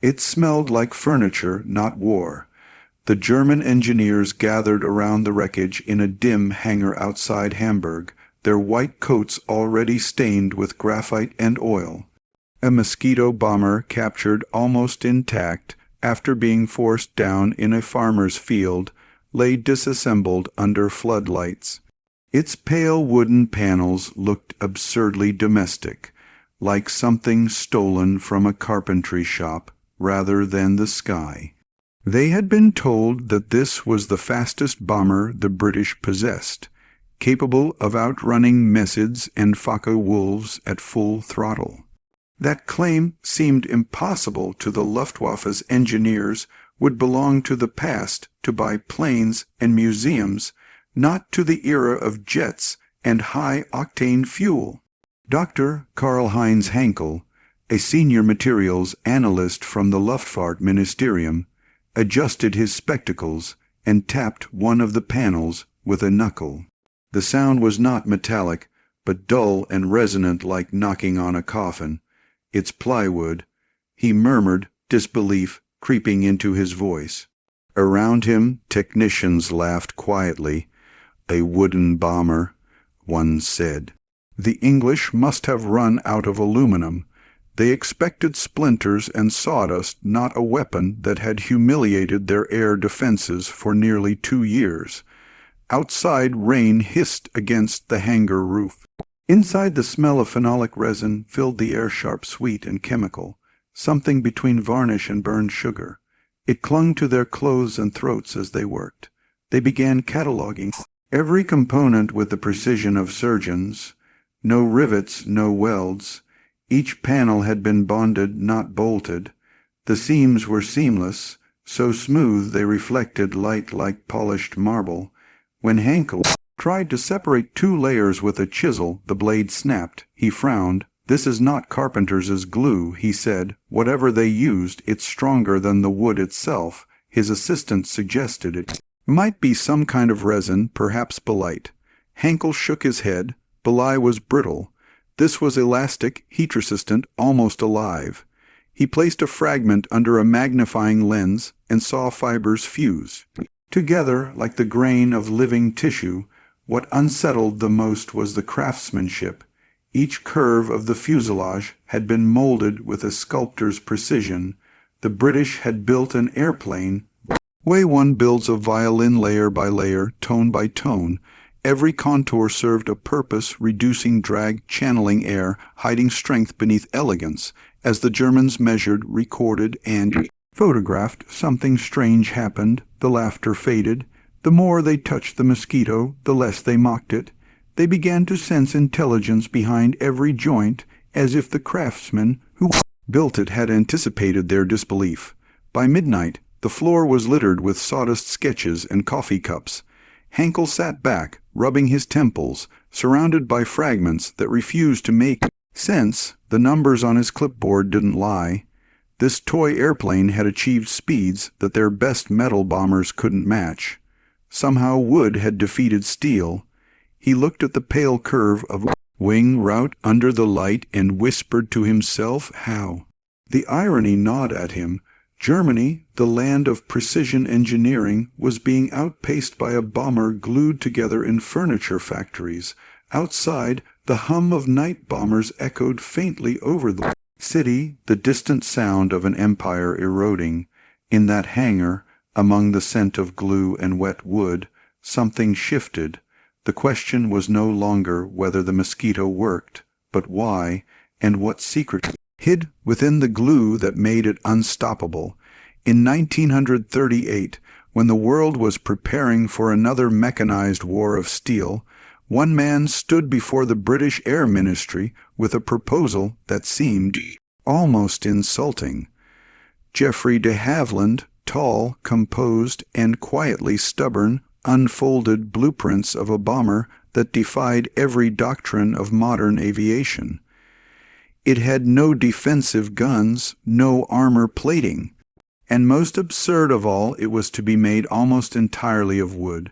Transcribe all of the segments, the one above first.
It smelled like furniture, not war. The German engineers gathered around the wreckage in a dim hangar outside Hamburg, their white coats already stained with graphite and oil. A Mosquito bomber captured almost intact after being forced down in a farmer's field lay disassembled under floodlights. Its pale wooden panels looked absurdly domestic, like something stolen from a carpentry shop rather than the sky. They had been told that this was the fastest bomber the British possessed, capable of outrunning Messids and Focke-Wulfs at full throttle. That claim seemed impossible to the Luftwaffe's engineers would belong to the past to buy planes and museums, not to the era of jets and high-octane fuel. Dr. Karl-Heinz Henkel, a senior materials analyst from the Luftfahrt Ministerium, adjusted his spectacles and tapped one of the panels with a knuckle. The sound was not metallic, but dull and resonant like knocking on a coffin. It's plywood, he murmured, disbelief creeping into his voice. Around him, technicians laughed quietly. A wooden bomber, one said. The English must have run out of aluminum. They expected splinters and sawdust, not a weapon that had humiliated their air defenses for nearly 2 years. Outside, rain hissed against the hangar roof. Inside, the smell of phenolic resin filled the air, sharp, sweet, and chemical, something between varnish and burned sugar. It clung to their clothes and throats as they worked. They began cataloging every component with the precision of surgeons. No rivets, no welds. Each panel had been bonded, not bolted. The seams were seamless, so smooth they reflected light like polished marble. When Henkel tried to separate 2 layers with a chisel, the blade snapped. He frowned. "This is not carpenter's glue," he said. "Whatever they used, it's stronger than the wood itself." His assistant suggested it might be some kind of resin, perhaps balyte. Henkel shook his head. Balyte was brittle. This was elastic, heat-resistant, almost alive. He placed a fragment under a magnifying lens and saw fibers fuse together like the grain of living tissue. What unsettled the most was the craftsmanship. Each curve of the fuselage had been molded with a sculptor's precision. The British had built an airplane way one builds a violin, layer by layer, tone by tone. Every contour served a purpose, reducing drag, channeling air, hiding strength beneath elegance. As the Germans measured, recorded, and photographed, something strange happened. The laughter faded. The more they touched the Mosquito, the less they mocked it. They began to sense intelligence behind every joint, as if the craftsmen who built it had anticipated their disbelief. By midnight, the floor was littered with sawdust sketches and coffee cups. Henkel sat back, rubbing his temples, surrounded by fragments that refused to make sense. The numbers on his clipboard didn't lie. This toy airplane had achieved speeds that their best metal bombers couldn't match. Somehow wood had defeated steel. He looked at the pale curve of wing route under the light and whispered to himself, how? The irony gnawed at him. Germany, the land of precision engineering, was being outpaced by a bomber glued together in furniture factories. Outside, the hum of night bombers echoed faintly over the city, the distant sound of an empire eroding. In that hangar, among the scent of glue and wet wood, something shifted. The question was no longer whether the Mosquito worked, but why, and what secret hid within the glue that made it unstoppable. In 1938, when the world was preparing for another mechanized war of steel, one man stood before the British Air Ministry with a proposal that seemed almost insulting. Geoffrey de Havilland, tall, composed, and quietly stubborn, unfolded blueprints of a bomber that defied every doctrine of modern aviation. It had no defensive guns, no armor plating, and most absurd of all, it was to be made almost entirely of wood.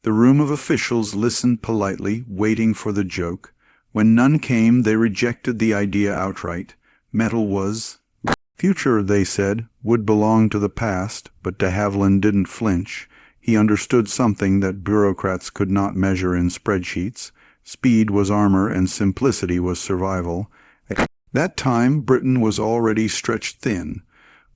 The room of officials listened politely, waiting for the joke. When none came, they rejected the idea outright. Metal was Future, they said, would belong to the past, but de Havilland didn't flinch. He understood something that bureaucrats could not measure in spreadsheets. Speed was armor and simplicity was survival. At that time, Britain was already stretched thin.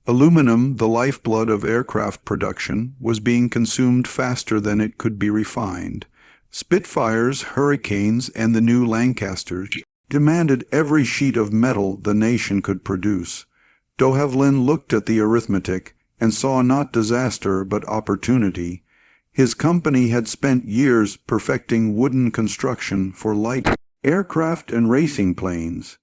Aluminum, the lifeblood of aircraft production, was being consumed faster than it could be refined. Spitfires, Hurricanes, and the new Lancasters demanded every sheet of metal the nation could produce. De Havilland looked at the arithmetic and saw not disaster but opportunity. His company had spent years perfecting wooden construction for light aircraft and racing planes.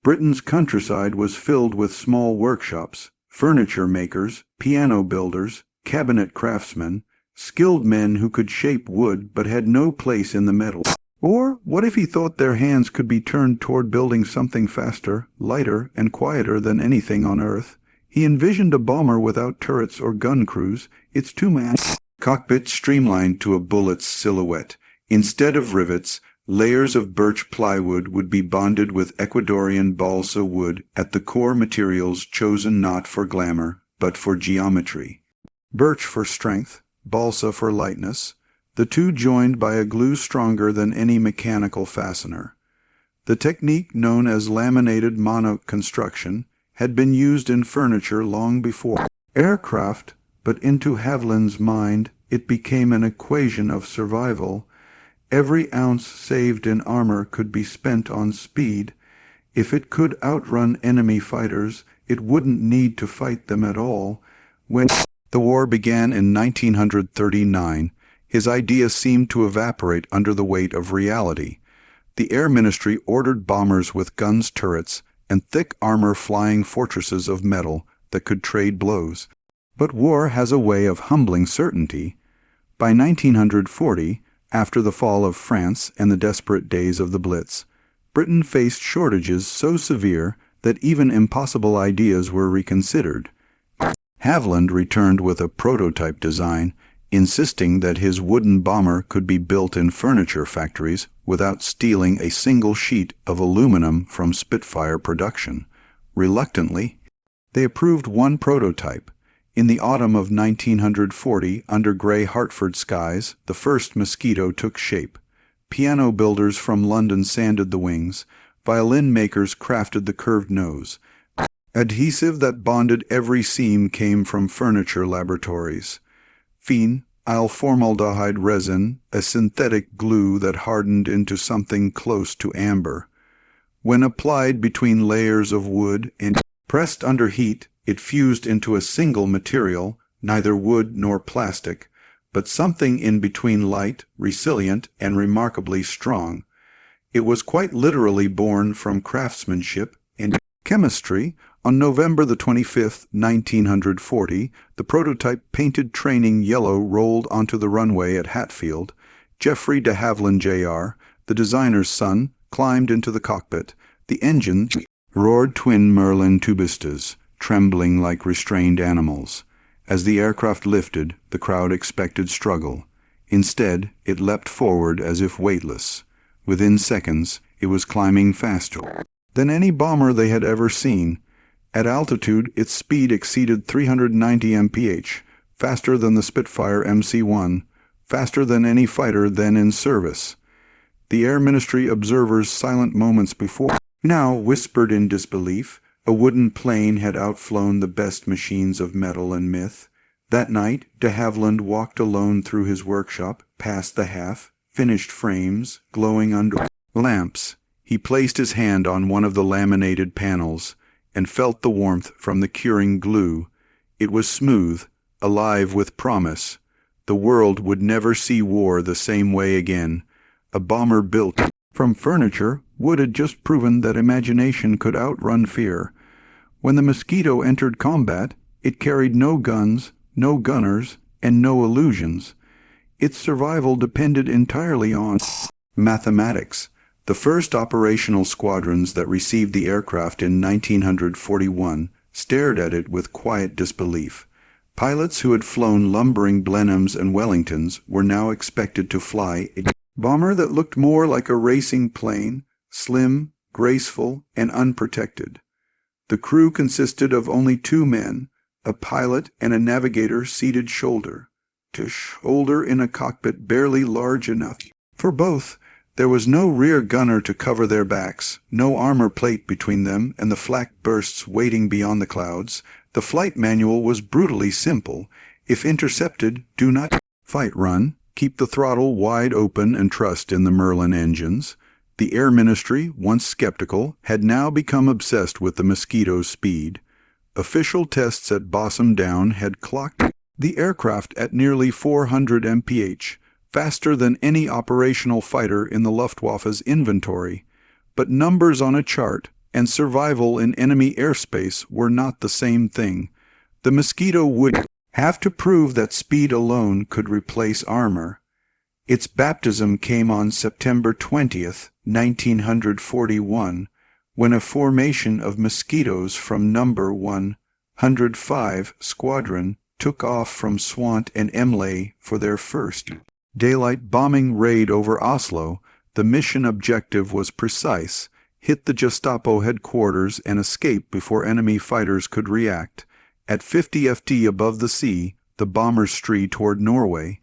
Britain's countryside was filled with small workshops, furniture makers, piano builders, cabinet craftsmen, skilled men who could shape wood but had no place in the metal. Or what if he thought their hands could be turned toward building something faster, lighter, and quieter than anything on Earth? He envisioned a bomber without turrets or gun crews, its two-man cockpit streamlined to a bullet's silhouette. Instead of rivets, layers of birch plywood would be bonded with Ecuadorian balsa wood at the core materials chosen not for glamour, but for geometry. Birch for strength, balsa for lightness, the two joined by a glue stronger than any mechanical fastener. The technique known as laminated monoconstruction had been used in furniture long before aircraft, but into Haviland's mind it became an equation of survival. Every ounce saved in armor could be spent on speed. If it could outrun enemy fighters, it wouldn't need to fight them at all. When the war began in 1939, his idea seemed to evaporate under the weight of reality. The Air Ministry ordered bombers with guns, turrets, and thick armor flying fortresses of metal that could trade blows. But war has a way of humbling certainty. By 1940, after the fall of France and the desperate days of the Blitz, Britain faced shortages so severe that even impossible ideas were reconsidered. Havilland returned with a prototype design, insisting that his wooden bomber could be built in furniture factories without stealing a single sheet of aluminum from Spitfire production. Reluctantly, they approved one prototype. In the autumn of 1940, under gray Hartford skies, the first Mosquito took shape. Piano builders from London sanded the wings. Violin makers crafted the curved nose. Adhesive that bonded every seam came from furniture laboratories. Phenyl-formaldehyde resin, a synthetic glue that hardened into something close to amber. When applied between layers of wood and pressed under heat, it fused into a single material, neither wood nor plastic, but something in between light, resilient, and remarkably strong. It was quite literally born from craftsmanship and chemistry. On November the 25th, 1940, the prototype painted training yellow rolled onto the runway at Hatfield. Geoffrey de Havilland Jr., the designer's son, climbed into the cockpit. The engine roared twin Merlin tubistas, trembling like restrained animals. As the aircraft lifted, the crowd expected struggle. Instead, it leapt forward as if weightless. Within seconds, it was climbing faster than any bomber they had ever seen. At altitude, its speed exceeded 390 mph, faster than the Spitfire MC-1, faster than any fighter then in service. The Air Ministry observers silent moments before now whispered in disbelief. A wooden plane had outflown the best machines of metal and myth. That night, de Havilland walked alone through his workshop, past the half-finished frames, glowing under lamps. He placed his hand on one of the laminated panels and felt the warmth from the curing glue. It was smooth, alive with promise. The world would never see war the same way again. A bomber built from furniture, wood had just proven that imagination could outrun fear. When the Mosquito entered combat, it carried no guns, no gunners, and no illusions. Its survival depended entirely on mathematics. The first operational squadrons that received the aircraft in 1941 stared at it with quiet disbelief. Pilots who had flown lumbering Blenheims and Wellingtons were now expected to fly a bomber that looked more like a racing plane, slim, graceful, and unprotected. The crew consisted of only 2 men, a pilot and a navigator seated shoulder to shoulder in a cockpit barely large enough for both. There was no rear gunner to cover their backs, no armor plate between them and the flak bursts waiting beyond the clouds. The flight manual was brutally simple. If intercepted, do not fight run, keep the throttle wide open and trust in the Merlin engines. The Air Ministry, once skeptical, had now become obsessed with the Mosquito's speed. Official tests at Bossum Down had clocked the aircraft at nearly 400 mph, faster than any operational fighter in the Luftwaffe's inventory. But numbers on a chart and survival in enemy airspace were not the same thing. The Mosquito would have to prove that speed alone could replace armor. Its baptism came on September 20th, 1941, when a formation of Mosquitoes from No. 105 Squadron took off from Swant and Emley for their first daylight bombing raid over Oslo. The mission objective was precise: hit the Gestapo headquarters and escape before enemy fighters could react. At 50 ft above the sea, the bombers streaked toward Norway,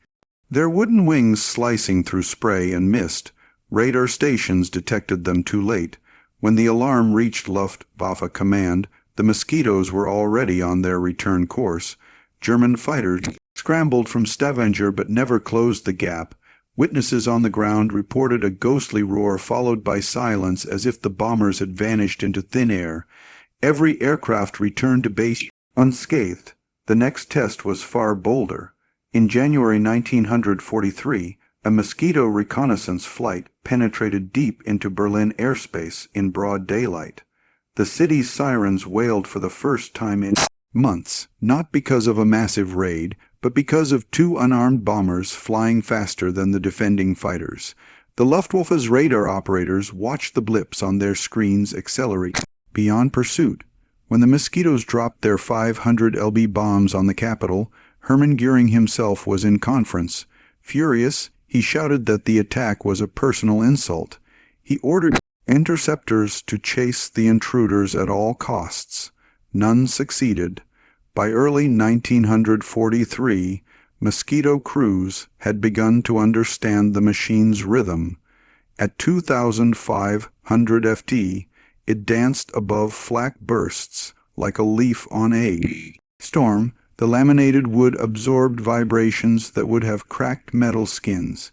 their wooden wings slicing through spray and mist. Radar stations detected them too late. When the alarm reached Luftwaffe command, the Mosquitoes were already on their return course. German fighters scrambled from Stavanger but never closed the gap. Witnesses on the ground reported a ghostly roar followed by silence, as if the bombers had vanished into thin air. Every aircraft returned to base unscathed. The next test was far bolder. In January 1943, a Mosquito reconnaissance flight penetrated deep into Berlin airspace in broad daylight. The city's sirens wailed for the first time in months, not because of a massive raid, but because of 2 unarmed bombers flying faster than the defending fighters. The Luftwaffe's radar operators watched the blips on their screens accelerate beyond pursuit. When the Mosquitoes dropped their 500 lb bombs on the capital, Hermann Göring himself was in conference. Furious, he shouted that the attack was a personal insult. He ordered interceptors to chase the intruders at all costs. None succeeded. By early 1943, Mosquito crews had begun to understand the machine's rhythm. At 2,500 ft, it danced above flak bursts like a leaf on a storm. The laminated wood absorbed vibrations that would have cracked metal skins.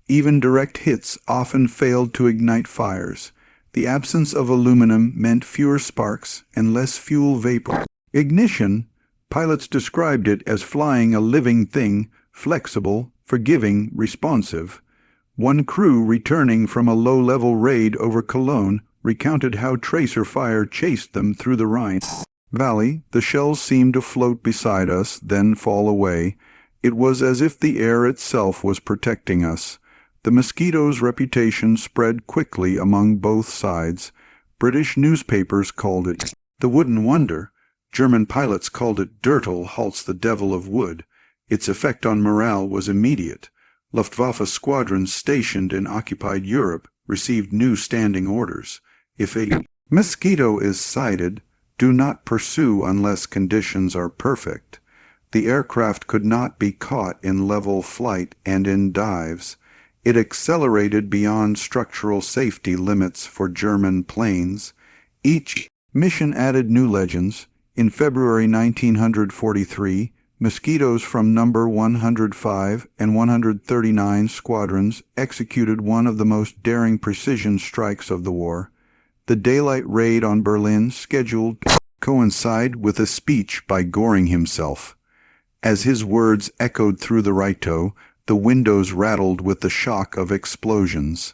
Even direct hits often failed to ignite fires. The absence of aluminum meant fewer sparks and less fuel vapor. Ignition, pilots described it as flying a living thing, flexible, forgiving, responsive. One crew returning from a low-level raid over Cologne recounted how tracer fire chased them through the Rhine Valley. The shells seemed to float beside us, then fall away. It was as if the air itself was protecting us. The Mosquito's reputation spread quickly among both sides. British newspapers called it the Wooden Wonder. German pilots called it Dirtle halts the devil of wood. Its effect on morale was immediate. Luftwaffe squadrons stationed in occupied Europe received new standing orders. If a Mosquito is sighted, do not pursue unless conditions are perfect. The aircraft could not be caught in level flight and in dives. It accelerated beyond structural safety limits for German planes. Each mission added new legends. In February 1943, Mosquitoes from No. 105 and 139 squadrons executed one of the most daring precision strikes of the war. The daylight raid on Berlin scheduled to coincide with a speech by Göring himself. As his words echoed through the Rito, the windows rattled with the shock of explosions.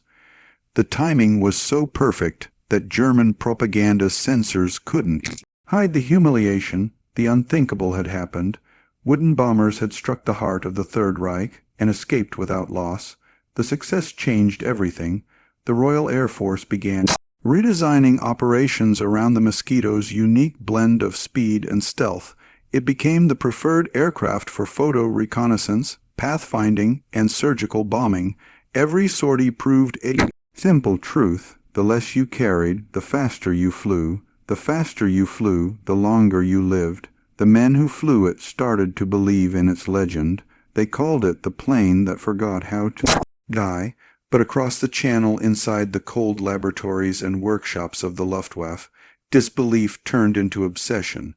The timing was so perfect that German propaganda censors couldn't hide the humiliation. The unthinkable had happened. Wooden bombers had struck the heart of the Third Reich and escaped without loss. The success changed everything. The Royal Air Force began redesigning operations around the Mosquito's unique blend of speed and stealth. It became the preferred aircraft for photo reconnaissance, pathfinding, and surgical bombing. Every sortie proved a simple truth: the less you carried, the faster you flew. The faster you flew, the longer you lived. The men who flew it started to believe in its legend. They called it the plane that forgot how to die. But across the channel inside the cold laboratories and workshops of the Luftwaffe, disbelief turned into obsession.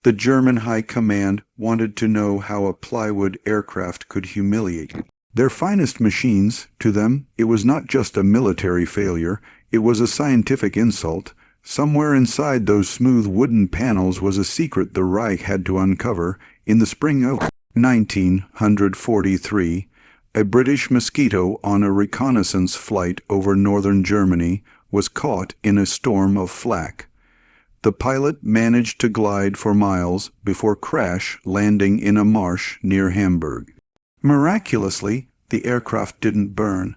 The German High Command wanted to know how a plywood aircraft could humiliate their finest machines. To them, it was not just a military failure, it was a scientific insult. Somewhere inside those smooth wooden panels was a secret the Reich had to uncover. In the spring of 1943, a British Mosquito on a reconnaissance flight over northern Germany was caught in a storm of flak. The pilot managed to glide for miles before crash landing in a marsh near Hamburg. Miraculously, the aircraft didn't burn.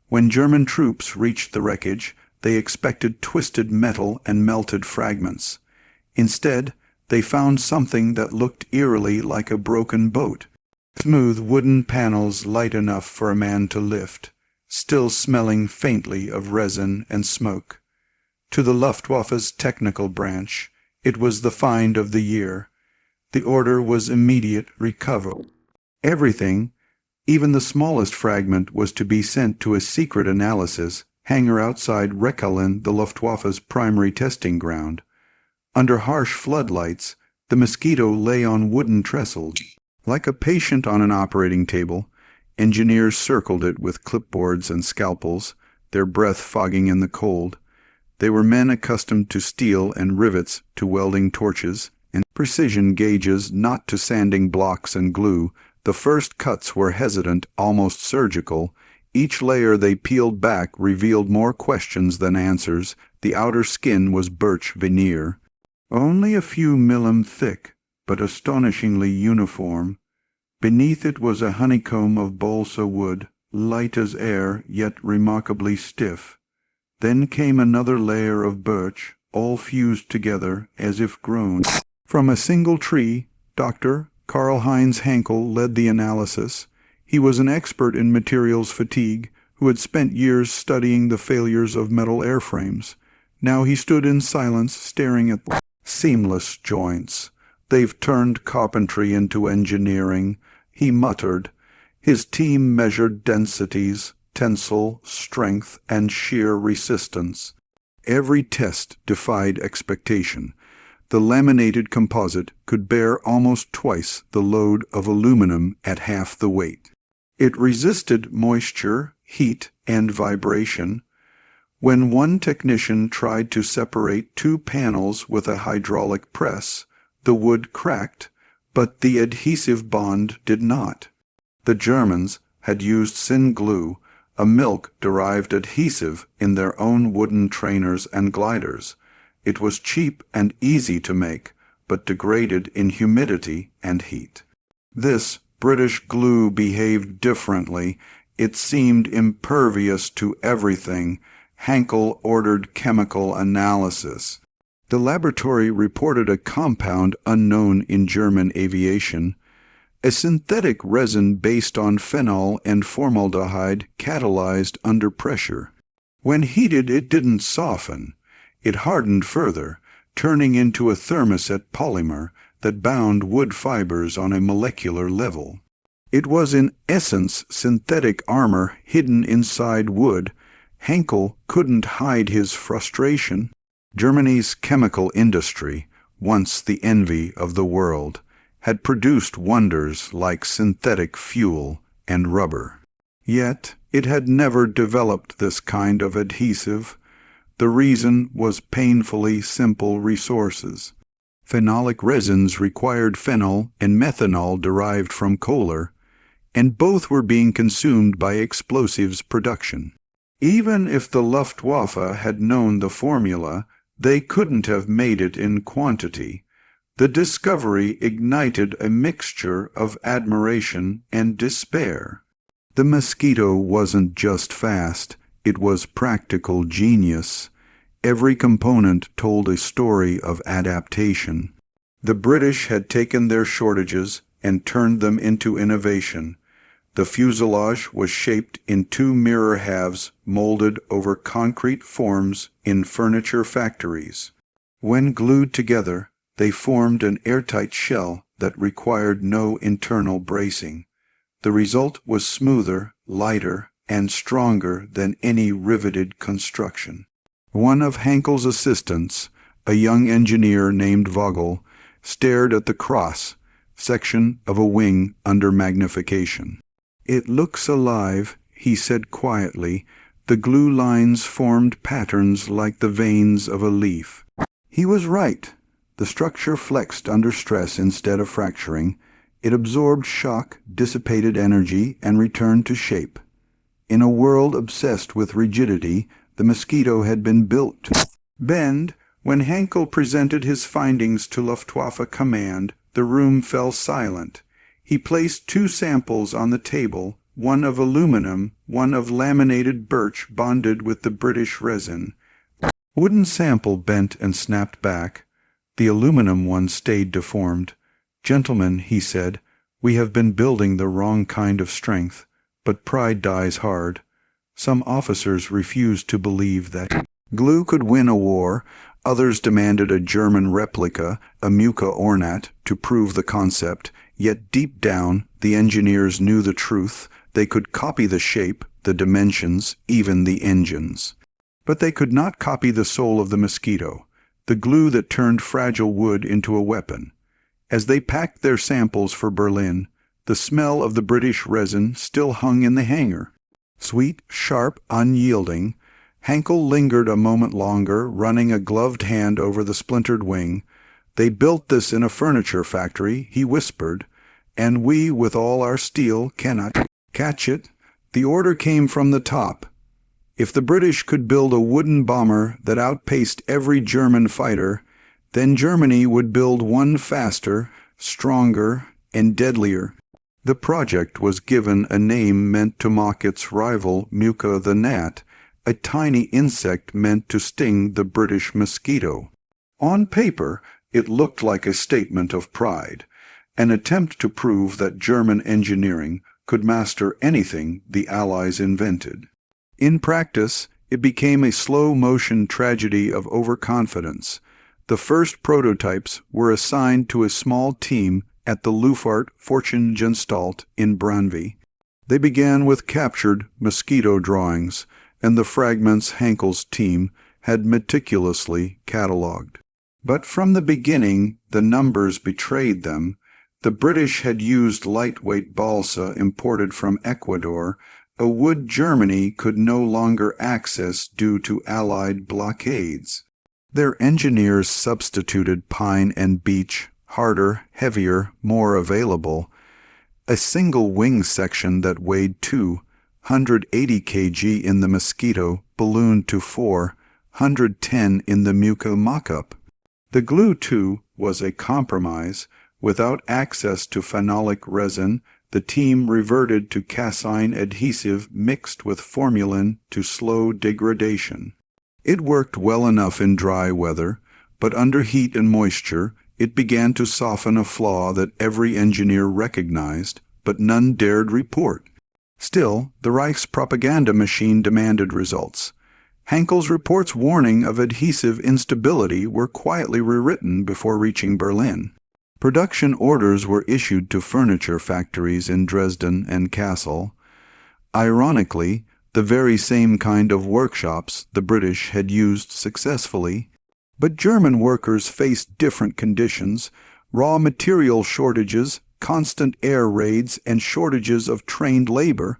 When German troops reached the wreckage, they expected twisted metal and melted fragments. Instead, they found something that looked eerily like a broken boat. Smooth wooden panels light enough for a man to lift, still smelling faintly of resin and smoke. To the Luftwaffe's technical branch, it was the find of the year. The order was immediate recovery. Everything, even the smallest fragment, was to be sent to a secret analysis hangar outside Recallen, the Luftwaffe's primary testing ground. Under harsh floodlights, the Mosquito lay on wooden trestles. Like a patient on an operating table, engineers circled it with clipboards and scalpels, their breath fogging in the cold. They were men accustomed to steel and rivets, to welding torches, and precision gauges, not to sanding blocks and glue. The first cuts were hesitant, almost surgical. Each layer they peeled back revealed more questions than answers. The outer skin was birch veneer, only a few millim thick, but astonishingly uniform. Beneath it was a honeycomb of balsa wood, light as air, yet remarkably stiff. Then came another layer of birch, all fused together as if grown from a single tree. Dr. Karl-Heinz Henkel led the analysis. He was an expert in materials fatigue, who had spent years studying the failures of metal airframes. Now he stood in silence, staring at the seamless joints. "They've turned carpentry into engineering," he muttered. His team measured densities, tensile strength, and shear resistance. Every test defied expectation. The laminated composite could bear almost twice the load of aluminum at half the weight. It resisted moisture, heat, and vibration. When one technician tried to separate two panels with a hydraulic press, the wood cracked, but the adhesive bond did not. The Germans had used syn glue, a milk-derived adhesive, in their own wooden trainers and gliders. It was cheap and easy to make, but degraded in humidity and heat. This British glue behaved differently. It seemed impervious to everything. Henkel ordered chemical analysis. The laboratory reported a compound unknown in German aviation, a synthetic resin based on phenol and formaldehyde catalyzed under pressure. When heated, it didn't soften. It hardened further, turning into a thermoset polymer that bound wood fibers on a molecular level. It was in essence synthetic armor hidden inside wood. Henkel couldn't hide his frustration. Germany's chemical industry, once the envy of the world, had produced wonders like synthetic fuel and rubber. Yet it had never developed this kind of adhesive. The reason was painfully simple resources. Phenolic resins required phenol and methanol derived from kohler, and both were being consumed by explosives production. Even if the Luftwaffe had known the formula, they couldn't have made it in quantity. The discovery ignited a mixture of admiration and despair. The Mosquito wasn't just fast, it was practical genius. Every component told a story of adaptation. The British had taken their shortages and turned them into innovation. The fuselage was shaped in two mirror halves molded over concrete forms in furniture factories. When glued together, they formed an airtight shell that required no internal bracing. The result was smoother, lighter, and stronger than any riveted construction. One of Hankel's assistants, a young engineer named Vogel, stared at the cross section of a wing under magnification. "It looks alive," he said quietly. "The glue lines formed patterns like the veins of a leaf." He was right. The structure flexed under stress instead of fracturing. It absorbed shock, dissipated energy, and returned to shape. In a world obsessed with rigidity, the Mosquito had been built to bend. When Hankel presented his findings to Luftwaffe Command, the room fell silent. He placed two samples on the table, one of aluminum, one of laminated birch bonded with the British resin. Wooden sample bent and snapped back. The aluminum one stayed deformed. "Gentlemen," he said, "we have been building the wrong kind of strength, but pride dies hard." Some officers refused to believe that glue could win a war. Others demanded a German replica, a Muka Ornat, to prove the concept. Yet deep down, the engineers knew the truth. They could copy the shape, the dimensions, even the engines. But they could not copy the soul of the Mosquito, the glue that turned fragile wood into a weapon. As they packed their samples for Berlin, the smell of the British resin still hung in the hangar. Sweet, sharp, unyielding. Hankel lingered a moment longer, running a gloved hand over the splintered wing. "They built this in a furniture factory," he whispered, "and we, with all our steel, cannot catch it. The order came from the top. If the British could build a wooden bomber that outpaced every German fighter, then Germany would build one faster, stronger, and deadlier." The project was given a name meant to mock its rival, Muka the gnat, a tiny insect meant to sting the British Mosquito. On paper, it looked like a statement of pride, an attempt to prove that German engineering could master anything the Allies invented. In practice, it became a slow-motion tragedy of overconfidence. The first prototypes were assigned to a small team at the Luftfahrt Forschungsanstalt in Brandby. They began with captured Mosquito drawings, and the fragments Hankel's team had meticulously catalogued. But from the beginning, the numbers betrayed them. The British had used lightweight balsa imported from Ecuador, a wood Germany could no longer access due to Allied blockades. Their engineers substituted pine and beech, harder, heavier, more available. A single wing section that weighed 280 kg in the Mosquito ballooned to 410 in the Muka mock-up. The glue, too, was a compromise. Without access to phenolic resin, the team reverted to casein adhesive mixed with formalin to slow degradation. It worked well enough in dry weather, but under heat and moisture it began to soften a flaw that every engineer recognized, but none dared report. Still, the Reich's propaganda machine demanded results. Hankel's reports warning of adhesive instability were quietly rewritten before reaching Berlin. Production orders were issued to furniture factories in Dresden and Kassel. Ironically, the very same kind of workshops the British had used successfully. But German workers faced different conditions: raw material shortages, constant air raids, and shortages of trained labor.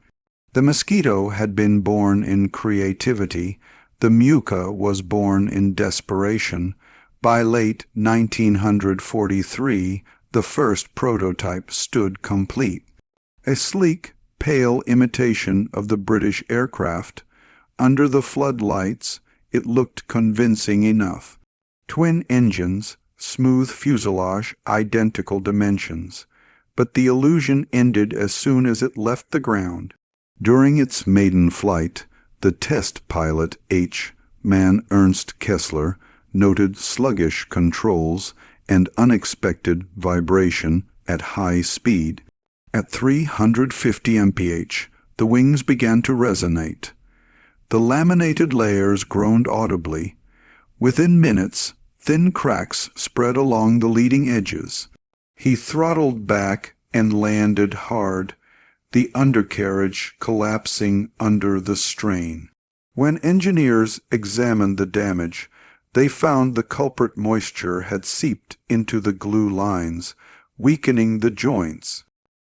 The Mosquito had been born in creativity. The Muka was born in desperation. By late 1943, the first prototype stood complete. A sleek, pale imitation of the British aircraft. Under the floodlights, it looked convincing enough. Twin engines, smooth fuselage, identical dimensions. But the illusion ended as soon as it left the ground. During its maiden flight, the test pilot H-man Ernst Kessler noted sluggish controls and unexpected vibration at high speed. At 350 mph, the wings began to resonate. The laminated layers groaned audibly. Within minutes, Thin cracks spread along the leading edges. He throttled back and landed hard, the undercarriage collapsing under the strain. When engineers examined the damage, they found the culprit moisture had seeped into the glue lines, weakening the joints.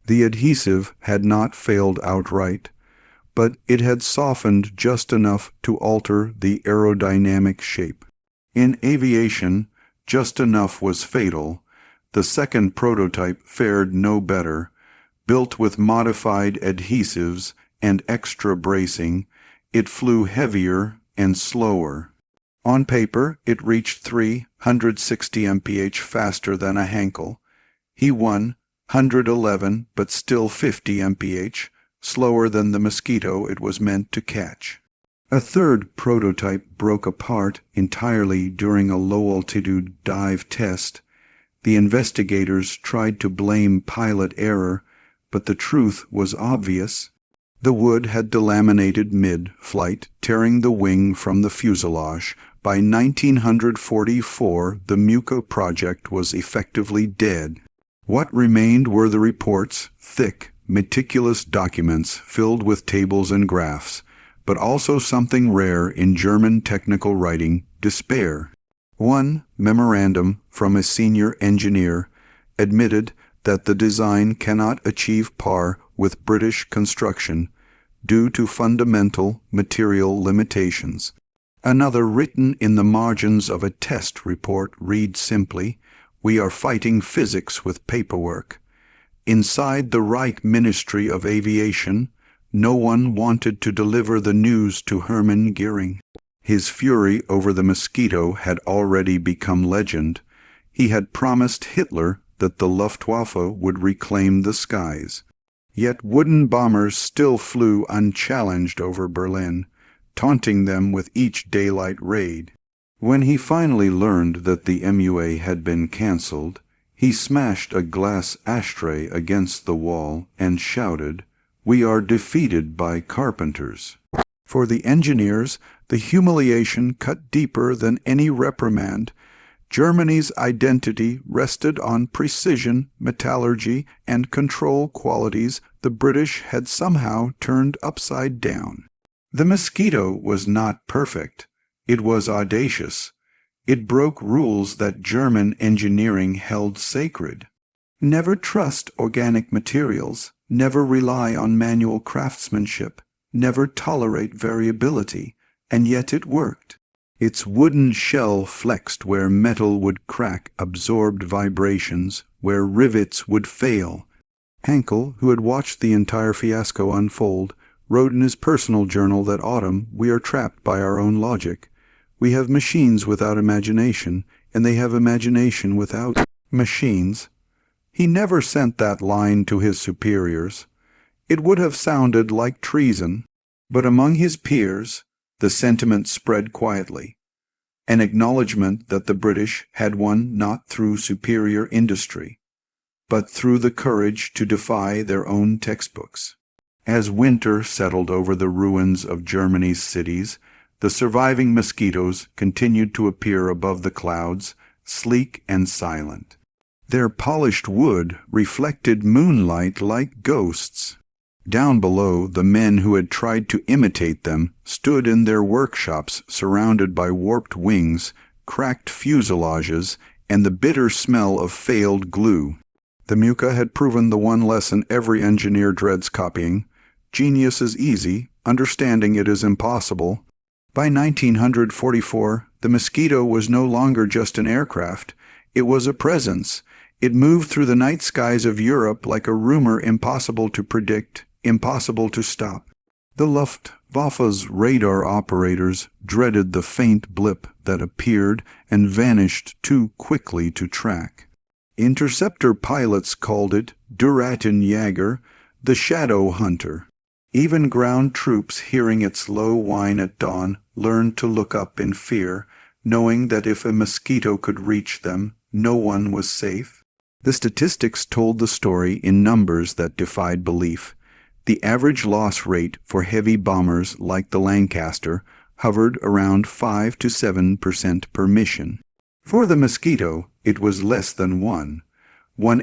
The adhesive had not failed outright, but it had softened just enough to alter the aerodynamic shape. In aviation, just enough was fatal. The second prototype fared no better. Built with modified adhesives and extra bracing, it flew heavier and slower. On paper, it reached 360 mph faster than a Hankel. He won 111, but still 50 mph, slower than the Mosquito it was meant to catch. A third prototype broke apart entirely during a low-altitude dive test. The investigators tried to blame pilot error, but the truth was obvious. The wood had delaminated mid-flight, tearing the wing from the fuselage. By 1944, the Mosquito project was effectively dead. What remained were the reports, thick, meticulous documents filled with tables and graphs, but also something rare in German technical writing, despair. One memorandum from a senior engineer admitted that the design cannot achieve par with British construction due to fundamental material limitations. Another, written in the margins of a test report, reads simply, "We are fighting physics with paperwork." Inside the Reich Ministry of Aviation, no one wanted to deliver the news to Hermann Göring. His fury over the Mosquito had already become legend. He had promised Hitler that the Luftwaffe would reclaim the skies. Yet wooden bombers still flew unchallenged over Berlin, taunting them with each daylight raid. When he finally learned that the MUA had been cancelled, he smashed a glass ashtray against the wall and shouted, "We are defeated by carpenters." For the engineers, the humiliation cut deeper than any reprimand. Germany's identity rested on precision, metallurgy, and control qualities the British had somehow turned upside down. The Mosquito was not perfect. It was audacious. It broke rules that German engineering held sacred. Never trust organic materials, never rely on manual craftsmanship, never tolerate variability, and yet it worked. Its wooden shell flexed where metal would crack, absorbed vibrations, where rivets would fail. Hankel, who had watched the entire fiasco unfold, wrote in his personal journal that autumn, "We are trapped by our own logic. We have machines without imagination, and they have imagination without machines." He never sent that line to his superiors. It would have sounded like treason, but among his peers the sentiment spread quietly, an acknowledgment that the British had won not through superior industry, but through the courage to defy their own textbooks. As winter settled over the ruins of Germany's cities, the surviving Mosquitoes continued to appear above the clouds, sleek and silent. Their polished wood reflected moonlight like ghosts. Down below, the men who had tried to imitate them stood in their workshops surrounded by warped wings, cracked fuselages, and the bitter smell of failed glue. The Mosquito had proven the one lesson every engineer dreads copying: genius is easy, understanding it is impossible. By 1944, the Mosquito was no longer just an aircraft. It was a presence. It moved through the night skies of Europe like a rumor impossible to predict, impossible to stop. The Luftwaffe's radar operators dreaded the faint blip that appeared and vanished too quickly to track. Interceptor pilots called it Durachenjäger, the shadow hunter. Even ground troops, hearing its low whine at dawn, learned to look up in fear, knowing that if a Mosquito could reach them, no one was safe. The statistics told the story in numbers that defied belief. The average loss rate for heavy bombers like the Lancaster hovered around 5 to 7% per mission. For the Mosquito, it was less than one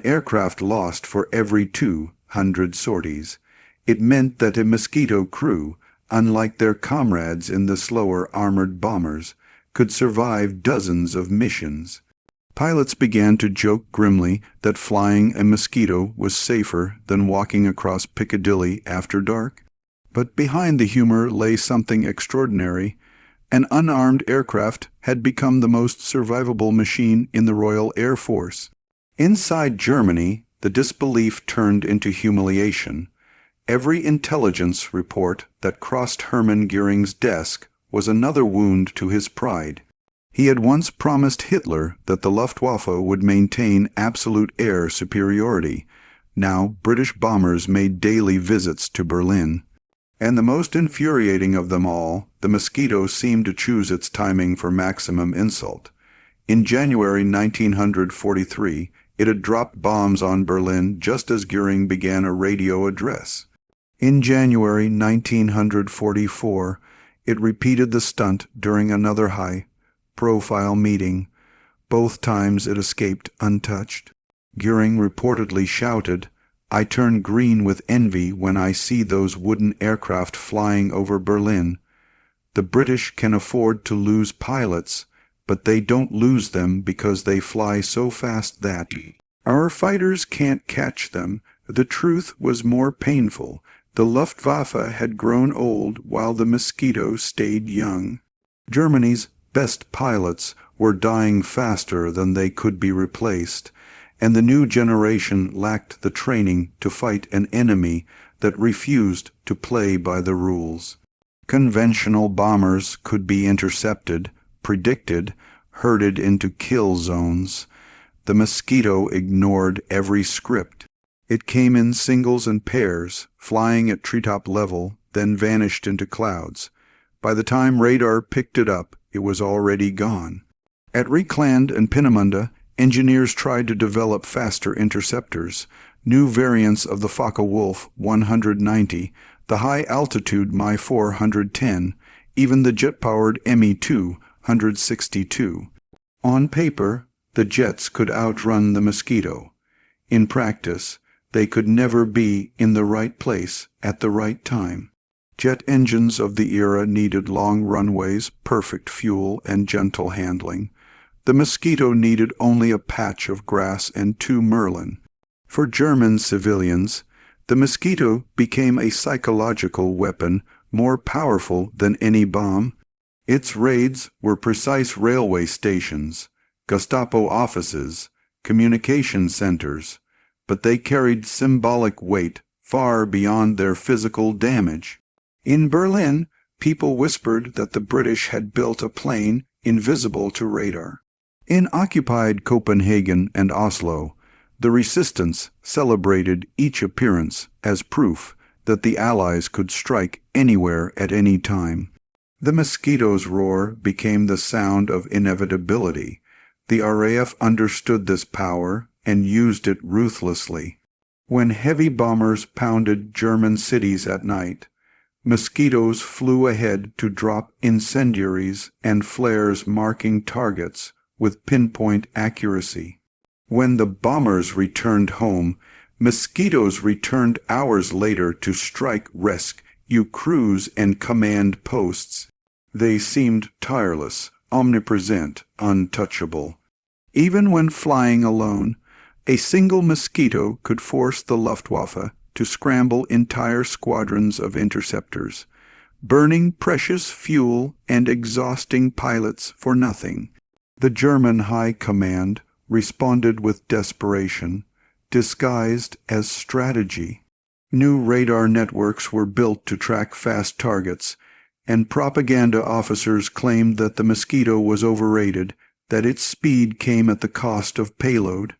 aircraft lost for every 200 sorties. It meant that a Mosquito crew, unlike their comrades in the slower armored bombers, could survive dozens of missions. Pilots began to joke grimly that flying a Mosquito was safer than walking across Piccadilly after dark. But behind the humor lay something extraordinary. An unarmed aircraft had become the most survivable machine in the Royal Air Force. Inside Germany, the disbelief turned into humiliation. Every intelligence report that crossed Hermann Göring's desk was another wound to his pride. He had once promised Hitler that the Luftwaffe would maintain absolute air superiority. Now British bombers made daily visits to Berlin. And the most infuriating of them all, the Mosquito seemed to choose its timing for maximum insult. In January 1943, it had dropped bombs on Berlin just as Göring began a radio address. In January 1944, it repeated the stunt during another high-profile meeting. Both times it escaped untouched. Göring reportedly shouted, "I turn green with envy when I see those wooden aircraft flying over Berlin. The British can afford to lose pilots, but they don't lose them because they fly so fast that our fighters can't catch them." The truth was more painful. The Luftwaffe had grown old while the Mosquito stayed young. Germany's best pilots were dying faster than they could be replaced, and the new generation lacked the training to fight an enemy that refused to play by the rules. Conventional bombers could be intercepted, predicted, herded into kill zones. The Mosquito ignored every script. It came in singles and pairs, flying at treetop level, then vanished into clouds. By the time radar picked it up, it was already gone. At Reckland and Peenemünde, engineers tried to develop faster interceptors, new variants of the Focke-Wulf 190, the high-altitude Mi 410, even the jet-powered Me-2 162. On paper, the jets could outrun the Mosquito. In practice, they could never be in the right place at the right time. Jet engines of the era needed long runways, perfect fuel, and gentle handling. The Mosquito needed only a patch of grass and 2 Merlin. For German civilians, the Mosquito became a psychological weapon more powerful than any bomb. Its raids were precise railway stations, Gestapo offices, communication centers, but they carried symbolic weight far beyond their physical damage. In Berlin, people whispered that the British had built a plane invisible to radar. In occupied Copenhagen and Oslo, the resistance celebrated each appearance as proof that the Allies could strike anywhere at any time. The Mosquito's roar became the sound of inevitability. The RAF understood this power and used it ruthlessly. When heavy bombers pounded German cities at night, Mosquitoes flew ahead to drop incendiaries and flares marking targets with pinpoint accuracy. When the bombers returned home, Mosquitoes returned hours later to strike rescue crews and command posts. They seemed tireless, omnipresent, untouchable. Even when flying alone, a single Mosquito could force the Luftwaffe to scramble entire squadrons of interceptors, burning precious fuel and exhausting pilots for nothing. The German High Command responded with desperation, disguised as strategy. New radar networks were built to track fast targets, and propaganda officers claimed that the Mosquito was overrated, that its speed came at the cost of payload.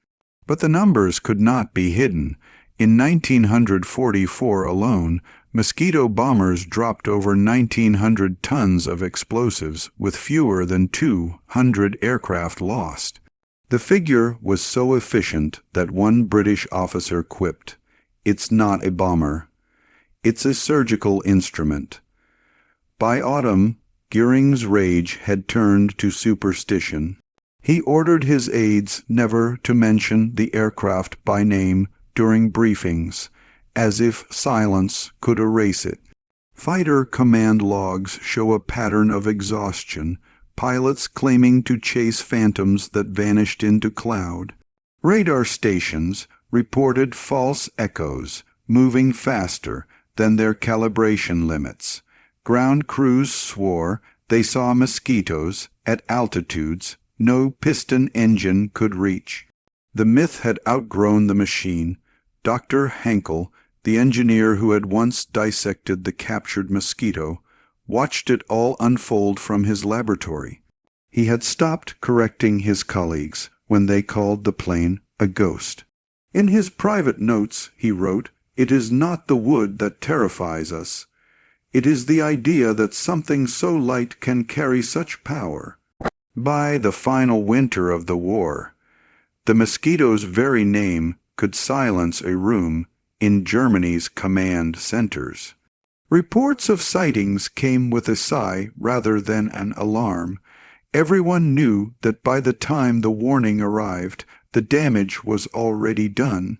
But the numbers could not be hidden. In 1944 alone, Mosquito bombers dropped over 1,900 tons of explosives, with fewer than 200 aircraft lost. The figure was so efficient that one British officer quipped, "It's not a bomber. It's a surgical instrument." By autumn, Göring's rage had turned to superstition. He ordered his aides never to mention the aircraft by name during briefings, as if silence could erase it. Fighter command logs show a pattern of exhaustion, pilots claiming to chase phantoms that vanished into cloud. Radar stations reported false echoes, moving faster than their calibration limits. Ground crews swore they saw mosquitoes at altitudes no piston engine could reach. The myth had outgrown the machine. Dr. Henkel, the engineer who had once dissected the captured mosquito, watched it all unfold from his laboratory. He had stopped correcting his colleagues when they called the plane a ghost. In his private notes, he wrote, "It is not the wood that terrifies us. It is the idea that something so light can carry such power." By the final winter of the war, the mosquito's very name could silence a room in Germany's command centers. Reports of sightings came with a sigh rather than an alarm. Everyone knew that by the time the warning arrived, the damage was already done.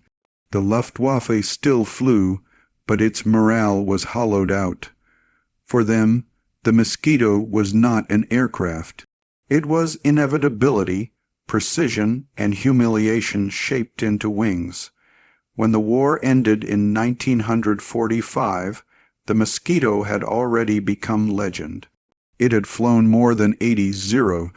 The Luftwaffe still flew, but its morale was hollowed out. For them, the Mosquito was not an aircraft. It was inevitability, precision, and humiliation shaped into wings. When the war ended in 1945, the Mosquito had already become legend. It had flown more than 80 0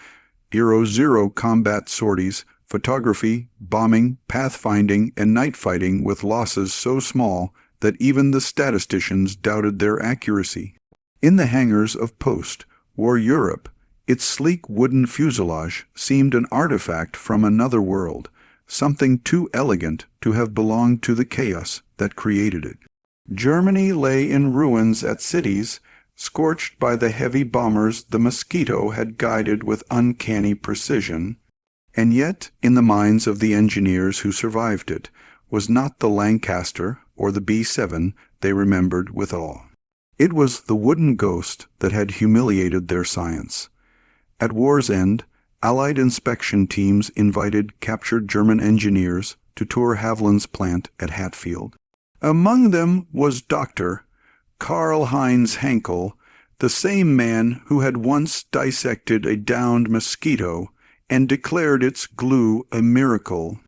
combat sorties, photography, bombing, pathfinding, and night fighting with losses so small that even the statisticians doubted their accuracy. In the hangars of post-war Europe, its sleek wooden fuselage seemed an artifact from another world, something too elegant to have belonged to the chaos that created it. Germany lay in ruins at cities, scorched by the heavy bombers the Mosquito had guided with uncanny precision, and yet in the minds of the engineers who survived it was not the Lancaster or the B-7 they remembered with awe. It was the wooden ghost that had humiliated their science. At war's end, Allied inspection teams invited captured German engineers to tour Haviland's plant at Hatfield. Among them was Dr. Karl-Heinz Henkel, the same man who had once dissected a downed mosquito and declared its glue a miracle.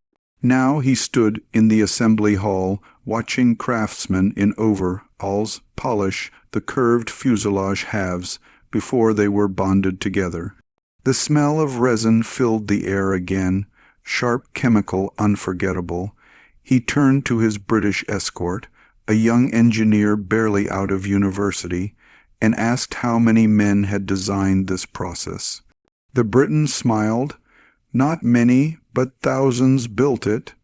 Now he stood in the assembly hall watching craftsmen in overalls polish the curved fuselage halves before they were bonded together. The smell of resin filled the air again, sharp chemical unforgettable. He turned to his British escort, a young engineer barely out of university, and asked how many men had designed this process. The Briton smiled. "Not many, but thousands built it."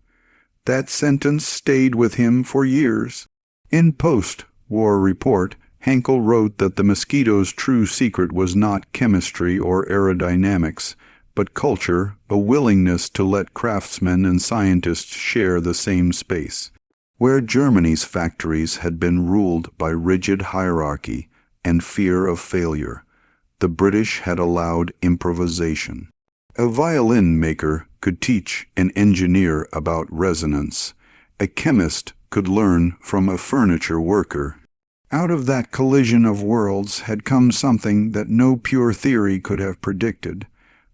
That sentence stayed with him for years. In post-war report, Henkel wrote that the Mosquito's true secret was not chemistry or aerodynamics, but culture, a willingness to let craftsmen and scientists share the same space. Where Germany's factories had been ruled by rigid hierarchy and fear of failure, the British had allowed improvisation. A violin maker could teach an engineer about resonance. A chemist could learn from a furniture worker. Out of that collision of worlds had come something that no pure theory could have predicted.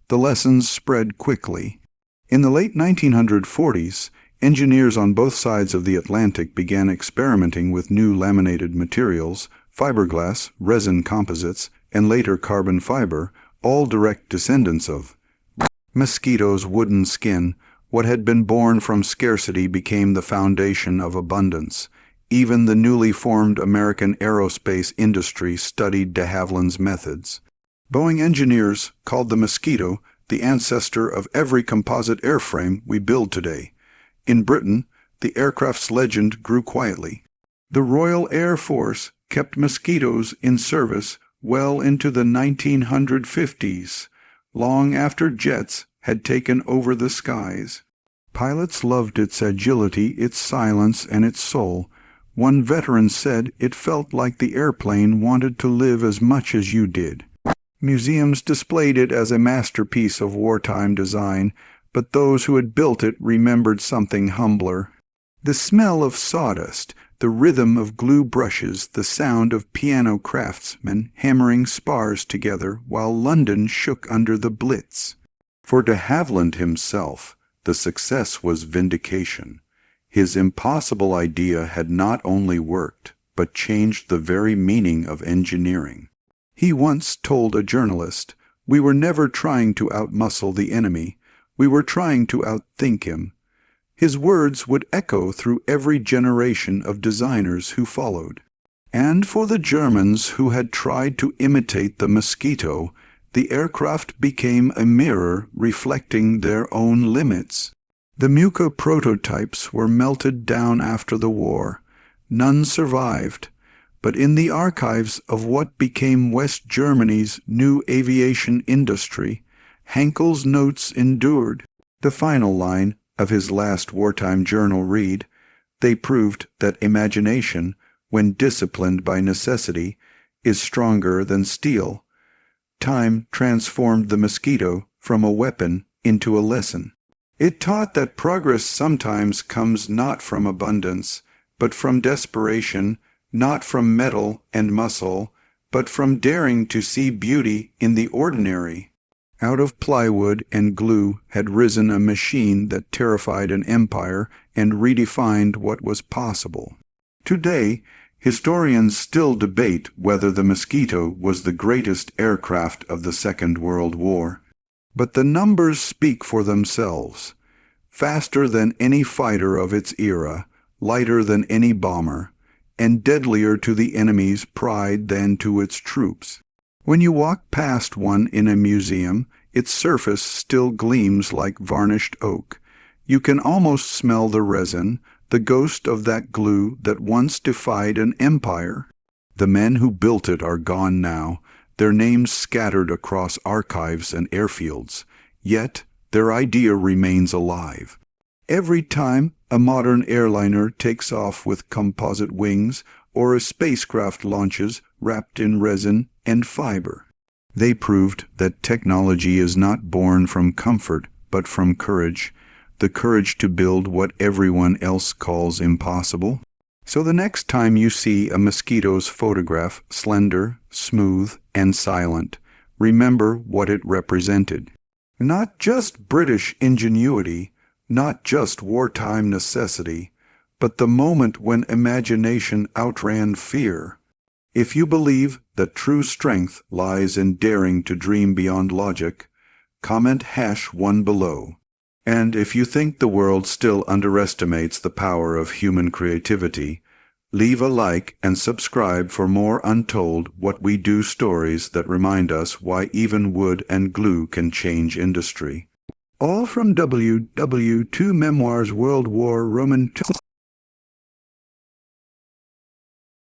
The lessons spread quickly. In the late 1940s, engineers on both sides of the Atlantic began experimenting with new laminated materials, fiberglass, resin composites, and later carbon fiber, all direct descendants of Mosquito's wooden skin. What had been born from scarcity became the foundation of abundance. Even the newly formed American aerospace industry studied de Havilland's methods. Boeing engineers called the Mosquito the ancestor of every composite airframe we build today. In Britain, the aircraft's legend grew quietly. The Royal Air Force kept Mosquitoes in service well into the 1950s, long after jets had taken over the skies. Pilots loved its agility, its silence, and its soul. One veteran said it felt like the airplane wanted to live as much as you did. Museums displayed it as a masterpiece of wartime design, but those who had built it remembered something humbler. The smell of sawdust, the rhythm of glue brushes, the sound of piano craftsmen hammering spars together while London shook under the Blitz. For de Havilland himself, the success was vindication. His impossible idea had not only worked, but changed the very meaning of engineering. He once told a journalist, "We were never trying to outmuscle the enemy. We were trying to outthink him." His words would echo through every generation of designers who followed. And for the Germans who had tried to imitate the Mosquito, the aircraft became a mirror reflecting their own limits. The Muka prototypes were melted down after the war. None survived. But in the archives of what became West Germany's new aviation industry, Hankel's notes endured. The final line of his last wartime journal read, "They proved that imagination, when disciplined by necessity, is stronger than steel." Time transformed the Mosquito from a weapon into a lesson. It taught that progress sometimes comes not from abundance, but from desperation, not from metal and muscle, but from daring to see beauty in the ordinary. Out of plywood and glue had risen a machine that terrified an empire and redefined what was possible. Today, historians still debate whether the Mosquito was the greatest aircraft of the Second World War. But the numbers speak for themselves. Faster than any fighter of its era, lighter than any bomber, and deadlier to the enemy's pride than to its troops. When you walk past one in a museum, its surface still gleams like varnished oak. You can almost smell the resin, the ghost of that glue that once defied an empire. The men who built it are gone now, their names scattered across archives and airfields. Yet their idea remains alive. Every time a modern airliner takes off with composite wings, or a spacecraft launches wrapped in resin and fiber, they proved that technology is not born from comfort, but from courage, the courage to build what everyone else calls impossible. So the next time you see a Mosquito's photograph, slender, smooth, and silent, remember what it represented. Not just British ingenuity, not just wartime necessity, but the moment when imagination outran fear. If you believe that true strength lies in daring to dream beyond logic, comment #1 below. And if you think the world still underestimates the power of human creativity, leave a like and subscribe for more untold what we do stories that remind us why even wood and glue can change industry. All from WW2 Memoirs World War Roman II.